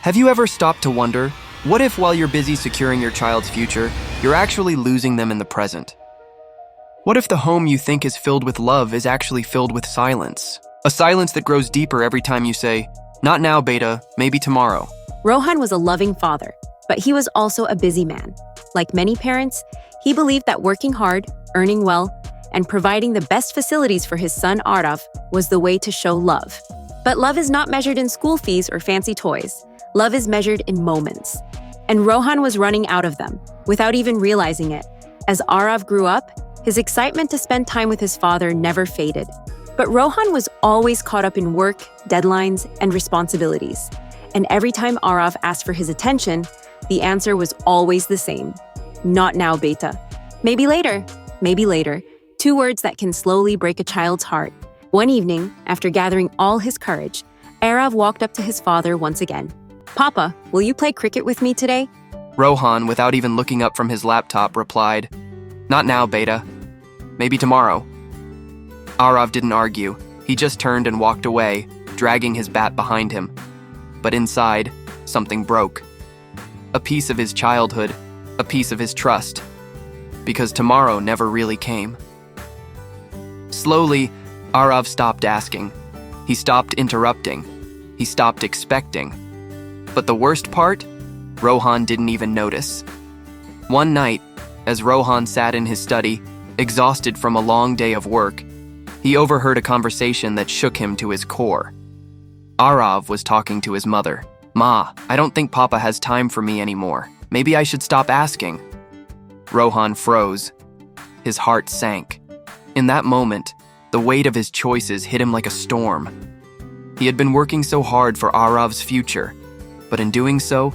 Have you ever stopped to wonder, what if while you're busy securing your child's future, you're actually losing them in the present? What if the home you think is filled with love is actually filled with silence? A silence that grows deeper every time you say, "Not now, beta, maybe tomorrow." Rohan was a loving father, but he was also a busy man. Like many parents, he believed that working hard, earning well, and providing the best facilities for his son Arav was the way to show love. But love is not measured in school fees or fancy toys. Love is measured in moments. And Rohan was running out of them, without even realizing it. As Arav grew up, his excitement to spend time with his father never faded. But Rohan was always caught up in work, deadlines, and responsibilities. And every time Arav asked for his attention, the answer was always the same. "Not now, beta. Maybe later, maybe later." 2 words that can slowly break a child's heart. One evening, after gathering all his courage, Arav walked up to his father once again. "Papa, will you play cricket with me today?" Rohan, without even looking up from his laptop, replied, "Not now, beta. Maybe tomorrow." Arav didn't argue. He just turned and walked away, dragging his bat behind him. But inside, something broke. A piece of his childhood, a piece of his trust. Because tomorrow never really came. Slowly, Arav stopped asking. He stopped interrupting. He stopped expecting. But the worst part? Rohan didn't even notice. One night, as Rohan sat in his study, exhausted from a long day of work, he overheard a conversation that shook him to his core. Arav was talking to his mother. "Ma, I don't think Papa has time for me anymore. Maybe I should stop asking." Rohan froze. His heart sank. In that moment, the weight of his choices hit him like a storm. He had been working so hard for Arav's future, but in doing so,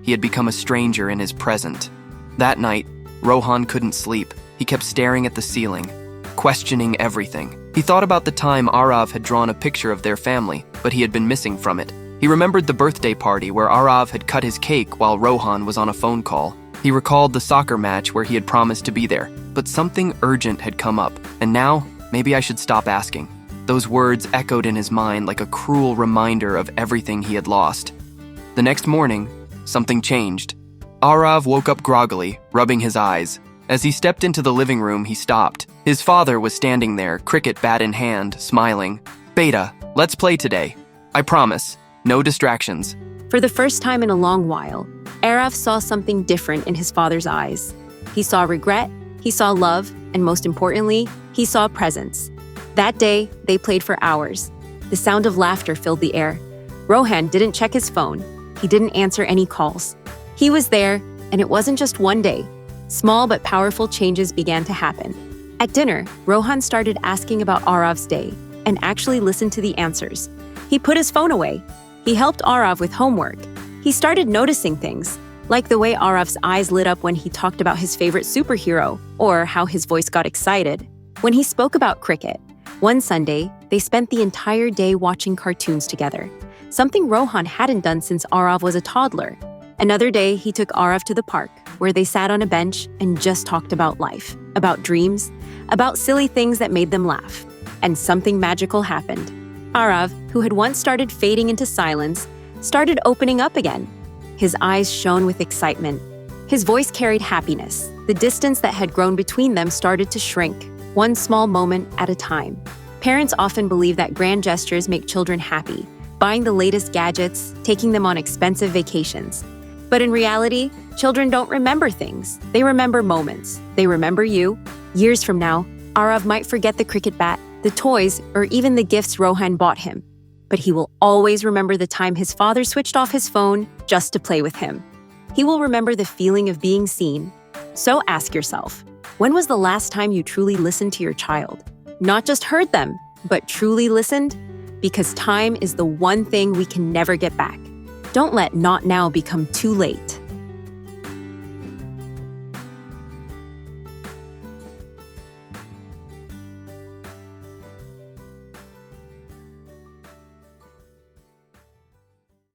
he had become a stranger in his present. That night, Rohan couldn't sleep. He kept staring at the ceiling, questioning everything. He thought about the time Arav had drawn a picture of their family, but he had been missing from it. He remembered the birthday party where Arav had cut his cake while Rohan was on a phone call. He recalled the soccer match where he had promised to be there, but something urgent had come up, and now, maybe I should stop asking. Those words echoed in his mind like a cruel reminder of everything he had lost. The next morning, something changed. Arav woke up groggily, rubbing his eyes. As he stepped into the living room, he stopped. His father was standing there, cricket bat in hand, smiling. "Beta, let's play today. I promise, no distractions." For the first time in a long while, Arav saw something different in his father's eyes. He saw regret, he saw love, and most importantly, he saw presence. That day, they played for hours. The sound of laughter filled the air. Rohan didn't check his phone. He didn't answer any calls. He was there, and it wasn't just one day. Small but powerful changes began to happen. At dinner, Rohan started asking about Arav's day and actually listened to the answers. He put his phone away. He helped Arav with homework. He started noticing things, like the way Arav's eyes lit up when he talked about his favorite superhero, or how his voice got excited when he spoke about cricket. One Sunday, they spent the entire day watching cartoons together, something Rohan hadn't done since Arav was a toddler. Another day, he took Arav to the park, where they sat on a bench and just talked about life, about dreams, about silly things that made them laugh. And something magical happened. Arav, who had once started fading into silence, started opening up again. His eyes shone with excitement. His voice carried happiness. The distance that had grown between them started to shrink, one small moment at a time. Parents often believe that grand gestures make children happy, buying the latest gadgets, taking them on expensive vacations. But in reality, children don't remember things. They remember moments. They remember you. Years from now, Arav might forget the cricket bat, the toys, or even the gifts Rohan bought him. But he will always remember the time his father switched off his phone just to play with him. He will remember the feeling of being seen. So ask yourself, when was the last time you truly listened to your child? Not just heard them, but truly listened? Because time is the one thing we can never get back. Don't let not now become too late.